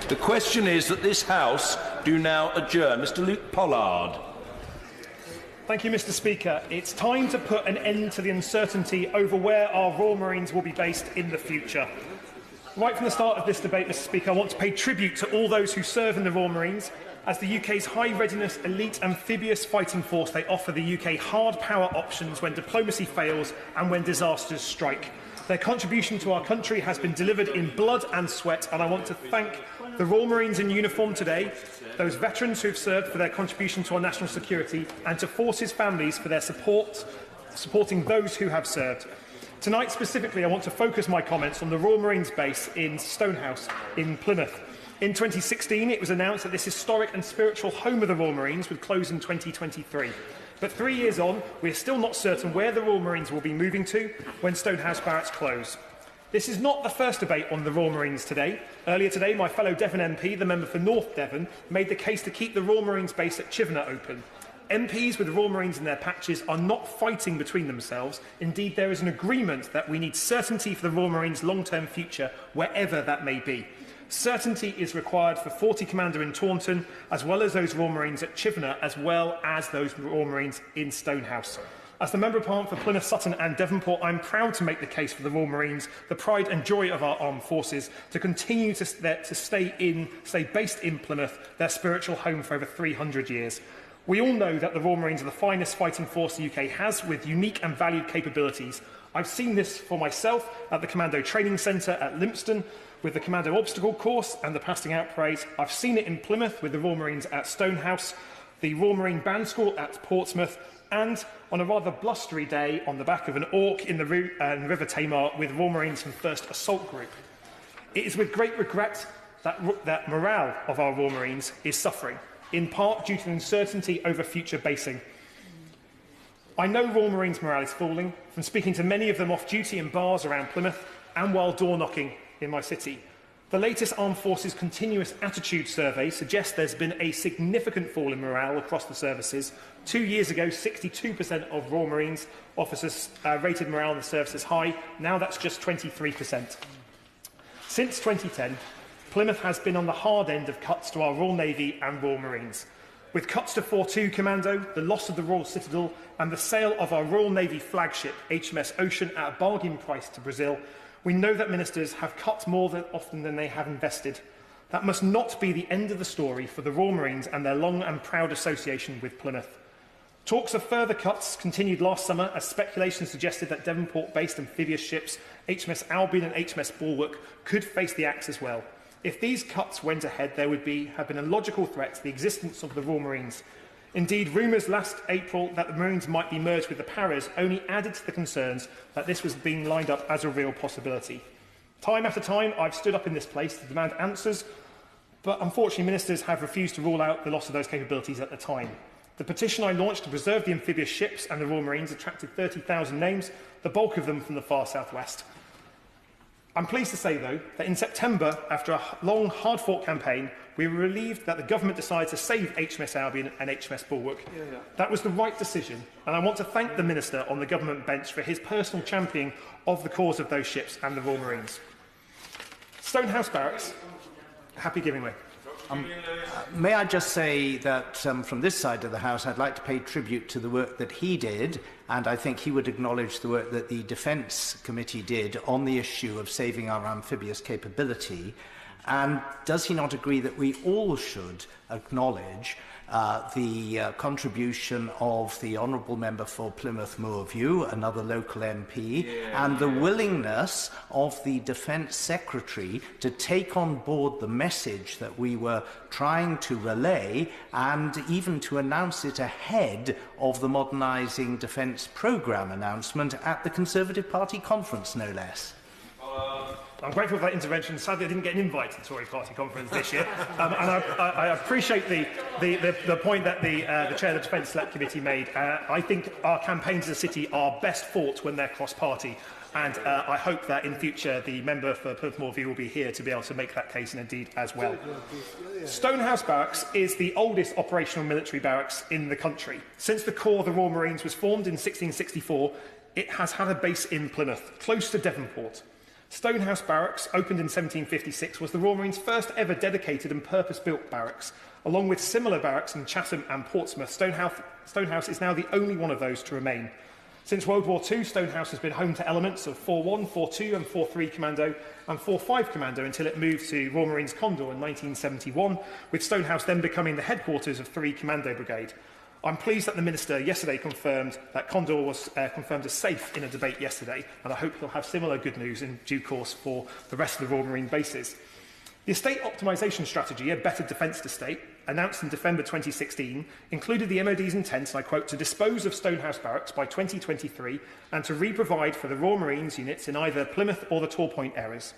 The question is that this House do now adjourn. Mr Luke Pollard. Thank you, Mr Speaker. It's time to put an end to the uncertainty over where our Royal Marines will be based in the future. Right from the start of this debate, Mr Speaker, I want to pay tribute to all those who serve in the Royal Marines. As the UK's high-readiness elite amphibious fighting force, they offer the UK hard power options when diplomacy fails and when disasters strike. Their contribution to our country has been delivered in blood and sweat, and I want to thank the Royal Marines in uniform today, those veterans who have served for their contribution to our national security, and to forces families for their supporting those who have served. Tonight, specifically, I want to focus my comments on the Royal Marines base in Stonehouse in Plymouth. In 2016, it was announced that this historic and spiritual home of the Royal Marines would close in 2023. But 3 years on, we are still not certain where the Royal Marines will be moving to when Stonehouse Barracks close. This is not the first debate on the Royal Marines today. Earlier today, my fellow Devon MP, the member for North Devon, made the case to keep the Royal Marines base at Chivenor open. MPs with the Royal Marines in their patches are not fighting between themselves. Indeed, there is an agreement that we need certainty for the Royal Marines' long-term future, wherever that may be. Certainty is required for 40 Commander in Taunton, as well as those Royal Marines at Chivenor, as well as those Royal Marines in Stonehouse. As the Member of Parliament for Plymouth, Sutton and Devonport, I'm proud to make the case for the Royal Marines, the pride and joy of our armed forces, to continue to stay based in Plymouth, their spiritual home for over 300 years. We all know that the Royal Marines are the finest fighting force the UK has, with unique and valued capabilities. I've seen this for myself at the Commando Training Centre at Lympstone, with the Commando Obstacle Course and the Passing Out Parade. I've seen it in Plymouth with the Royal Marines at Stonehouse, the Royal Marine Band School at Portsmouth, and on a rather blustery day on the back of an orc in the River Tamar with Royal Marines from 1st Assault Group. It is with great regret that morale of our Royal Marines is suffering, in part due to uncertainty over future basing. I know Royal Marines' morale is falling from speaking to many of them off duty in bars around Plymouth and while door knocking in my city. The latest Armed Forces Continuous Attitude Survey suggests there's been a significant fall in morale across the services. 2 years ago, 62% of Royal Marines officers rated morale in the service as high. Now that's just 23%. Since 2010, Plymouth has been on the hard end of cuts to our Royal Navy and Royal Marines. With cuts to 4-2 Commando, the loss of the Royal Citadel and the sale of our Royal Navy flagship HMS Ocean at a bargain price to Brazil, we know that ministers have cut more often than they have invested. That must not be the end of the story for the Royal Marines and their long and proud association with Plymouth. Talks of further cuts continued last summer as speculation suggested that Devonport-based amphibious ships HMS Albion and HMS Bulwark could face the axe as well. If these cuts went ahead, there would have been a logical threat to the existence of the Royal Marines. Indeed, rumours last April that the Marines might be merged with the Paras only added to the concerns that this was being lined up as a real possibility. Time after time, I've stood up in this place to demand answers, but unfortunately ministers have refused to rule out the loss of those capabilities at the time. The petition I launched to preserve the amphibious ships and the Royal Marines attracted 30,000 names, the bulk of them from the far southwest. I'm pleased to say, though, that in September, after a long, hard-fought campaign, we were relieved that the government decided to save HMS Albion and HMS Bulwark. That was the right decision, and I want to thank the Minister on the government bench for his personal championing of the cause of those ships and the Royal Marines. Stonehouse Barracks, happy giving way. May I just say that from this side of the House, I'd like to pay tribute to the work that he did, and I think he would acknowledge the work that the Defence Committee did on the issue of saving our amphibious capability. And does he not agree that we all should acknowledge the contribution of the Honourable Member for Plymouth Moorview, another local MP, and the willingness of the Defence Secretary to take on board the message that we were trying to relay and even to announce it ahead of the Modernising Defence Programme announcement at the Conservative Party conference, no less? I'm grateful for that intervention. Sadly, I didn't get an invite to the Tory Party conference this year. And I appreciate the point that the Chair of the Defence Select Committee made. I think our campaigns as a city are best fought when they're cross-party. And I hope that in future the member for Plymouth Moorview will be here to be able to make that case, and indeed as well. Stonehouse Barracks is the oldest operational military barracks in the country. Since the Corps of the Royal Marines was formed in 1664, it has had a base in Plymouth, close to Devonport. Stonehouse Barracks, opened in 1756, was the Royal Marines' first ever dedicated and purpose-built barracks. Along with similar barracks in Chatham and Portsmouth, Stonehouse is now the only one of those to remain. Since World War II, Stonehouse has been home to elements of 4-1, 4-2 and 4-3 Commando and 4-5 Commando until it moved to Royal Marines Condor in 1971, with Stonehouse then becoming the headquarters of 3 Commando Brigade. I'm pleased that the Minister yesterday confirmed that Condor was confirmed as safe in a debate yesterday, and I hope he'll have similar good news in due course for the rest of the Royal Marine bases. The estate optimisation strategy, a better defence estate, announced in December 2016, included the MOD's intent, and I quote, to dispose of Stonehouse Barracks by 2023 and to re-provide for the Royal Marines units in either Plymouth or the Torpoint areas.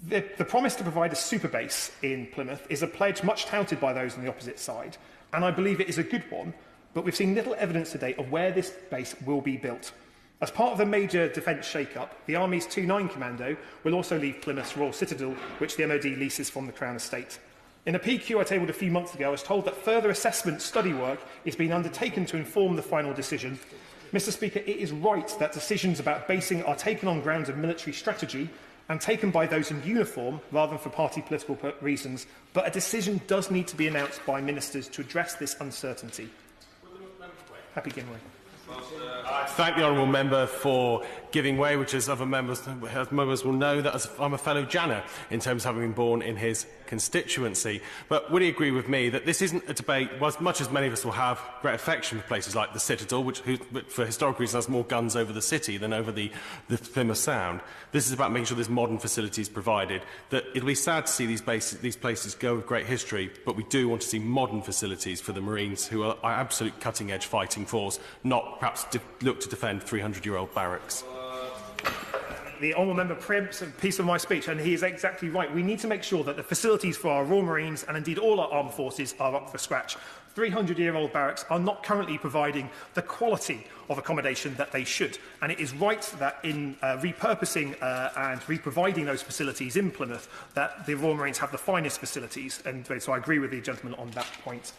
The promise to provide a super base in Plymouth is a pledge much touted by those on the opposite side, and I believe it is a good one, but we've seen little evidence to date of where this base will be built. As part of the major defence shake-up, the Army's 2-9 Commando will also leave Plymouth's Royal Citadel, which the MOD leases from the Crown Estate. In a PQ I tabled a few months ago, I was told that further assessment study work is being undertaken to inform the final decision. Mr Speaker, it is right that decisions about basing are taken on grounds of military strategy and taken by those in uniform rather than for party political reasons, but a decision does need to be announced by ministers to address this uncertainty. Happy Ginway. Thank the honourable member for giving way, which as other members will know, that I'm a fellow Janner in terms of having been born in his constituency. But would he agree with me that this isn't a debate, as much as many of us will have great affection for places like the Citadel, which for historic reasons has more guns over the city than over the Plymouth Sound. This is about making sure there's modern facilities provided. That it'll be sad to see these places go with great history, but we do want to see modern facilities for the Marines, who are our absolute cutting-edge fighting force, not perhaps look to defend 300-year-old barracks. The honourable member preempts a piece of my speech, and he is exactly right. We need to make sure that the facilities for our Royal Marines and indeed all our armed forces are up for scratch. 300-year-old barracks are not currently providing the quality of accommodation that they should, and it is right that in repurposing and re-providing those facilities in Plymouth that the Royal Marines have the finest facilities, and so I agree with the gentleman on that point.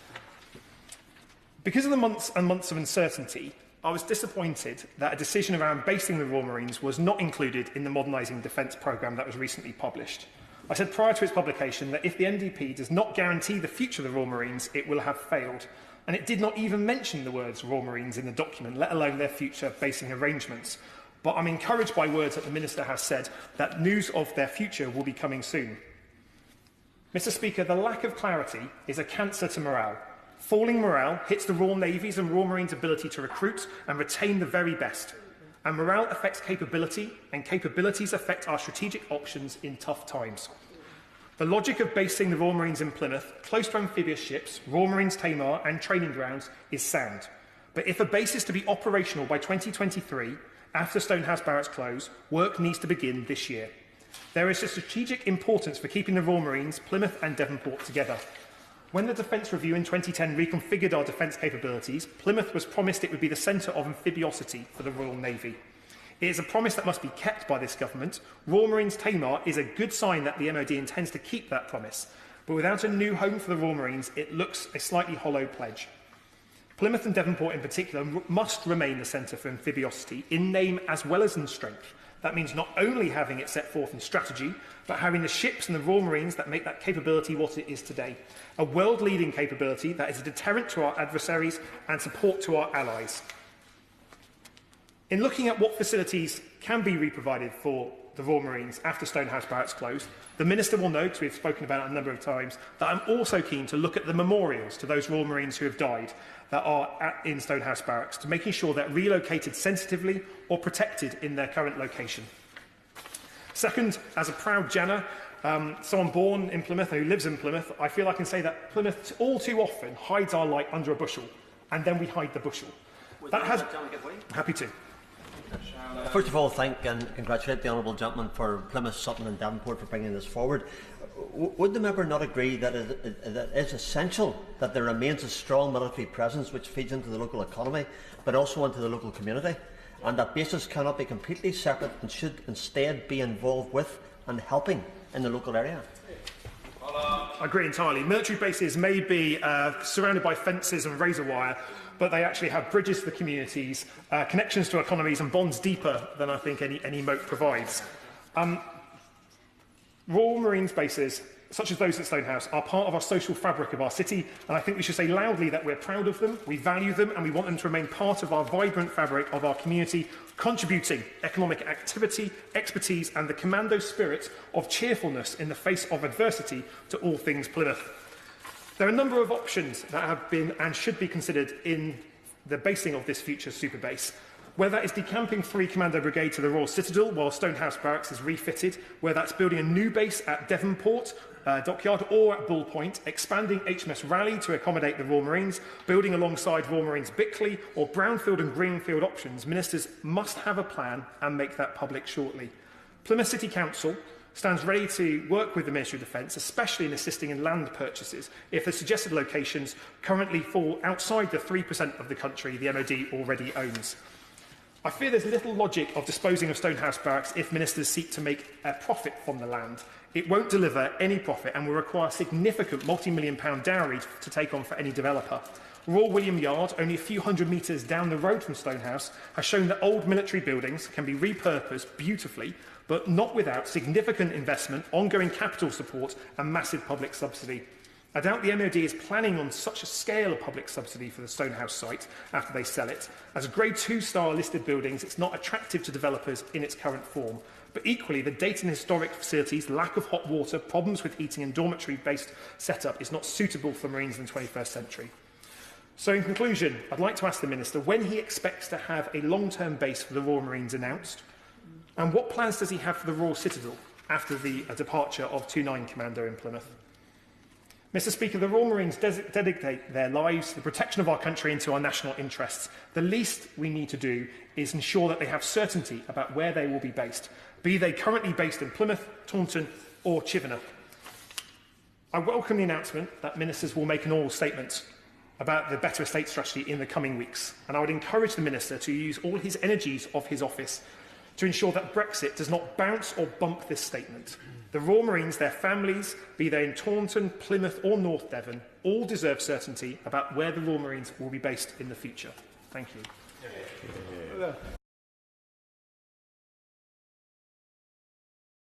Because of the months and months of uncertainty, I was disappointed that a decision around basing the Royal Marines was not included in the Modernising Defence programme that was recently published. I said prior to its publication that if the NDP does not guarantee the future of the Royal Marines, it will have failed. And it did not even mention the words Royal Marines in the document, let alone their future basing arrangements. But I'm encouraged by words that the Minister has said that news of their future will be coming soon. Mr Speaker, the lack of clarity is a cancer to morale. Falling morale hits the Royal Navy's and Royal Marines' ability to recruit and retain the very best. And morale affects capability, and capabilities affect our strategic options in tough times. The logic of basing the Royal Marines in Plymouth, close to amphibious ships, Royal Marines Tamar and training grounds, is sound. But if a base is to be operational by 2023, after Stonehouse Barracks close, work needs to begin this year. There is a strategic importance for keeping the Royal Marines, Plymouth and Devonport together. When the Defence Review in 2010 reconfigured our defence capabilities, Plymouth was promised it would be the centre of amphibiosity for the Royal Navy. It is a promise that must be kept by this government. Royal Marines Tamar is a good sign that the MOD intends to keep that promise, but without a new home for the Royal Marines, it looks a slightly hollow pledge. Plymouth and Devonport in particular must remain the centre for amphibiosity in name as well as in strength. That means not only having it set forth in strategy, but having the ships and the Royal Marines that make that capability what it is today. A world-leading capability that is a deterrent to our adversaries and support to our allies. In looking at what facilities can be re-provided for the Royal Marines after Stonehouse Barracks closed, the Minister will note, we've spoken about it a number of times, that I'm also keen to look at the memorials to those Royal Marines who have died that are in Stonehouse Barracks, to making sure they're relocated sensitively or protected in their current location. Second, as a proud Janner, someone born in Plymouth who lives in Plymouth, I feel I can say that Plymouth all too often hides our light under a bushel, and then we hide the bushel. That has... Happy to. First of all, thank and congratulate the honourable gentleman for Plymouth, Sutton and Devonport for bringing this forward. Would the member not agree that it is essential that there remains a strong military presence which feeds into the local economy, but also into the local community, and that bases cannot be completely separate and should instead be involved with and helping in the local area? I agree entirely. Military bases may be surrounded by fences and razor wire, but they actually have bridges to the communities, connections to economies and bonds deeper than I think any moat provides. Royal Marines bases, such as those at Stonehouse, are part of our social fabric of our city, and I think we should say loudly that we're proud of them, we value them, and we want them to remain part of our vibrant fabric of our community, contributing economic activity, expertise, and the commando spirit of cheerfulness in the face of adversity to all things Plymouth. There are a number of options that have been and should be considered in the basing of this future super base. Whether that is decamping 3 Commando Brigade to the Royal Citadel while Stonehouse Barracks is refitted, whether that's building a new base at Devonport Dockyard or at Bull Point, expanding HMS Raleigh to accommodate the Royal Marines, building alongside Royal Marines Bickley, or brownfield and greenfield options, ministers must have a plan and make that public shortly. Plymouth City Council stands ready to work with the Ministry of Defence, especially in assisting in land purchases, if the suggested locations currently fall outside the 3% of the country the MOD already owns. I fear there's little logic of disposing of Stonehouse Barracks if ministers seek to make a profit from the land. It won't deliver any profit and will require significant multi-million-pound dowry to take on for any developer. Royal William Yard, only a few hundred metres down the road from Stonehouse, has shown that old military buildings can be repurposed beautifully, but not without significant investment, ongoing capital support and massive public subsidy. I doubt the MOD is planning on such a scale of public subsidy for the Stonehouse site after they sell it. As a Grade 2-star listed buildings, it's not attractive to developers in its current form. But equally, the date and historic facilities, lack of hot water, problems with heating and dormitory-based setup is not suitable for Marines in the 21st century. So in conclusion, I'd like to ask the Minister when he expects to have a long-term base for the Royal Marines announced, and what plans does he have for the Royal Citadel after the departure of 29 Commando in Plymouth. Mr. Speaker, the Royal Marines dedicate their lives to the protection of our country and to our national interests. The least we need to do is ensure that they have certainty about where they will be based, be they currently based in Plymouth, Taunton or Chivenham. I welcome the announcement that ministers will make an oral statement about the Better Estate strategy in the coming weeks, and I would encourage the Minister to use all his energies of his office to ensure that Brexit does not bounce or bump this statement. The Royal Marines, their families, be they in Taunton, Plymouth or North Devon, all deserve certainty about where the Royal Marines will be based in the future. Thank you.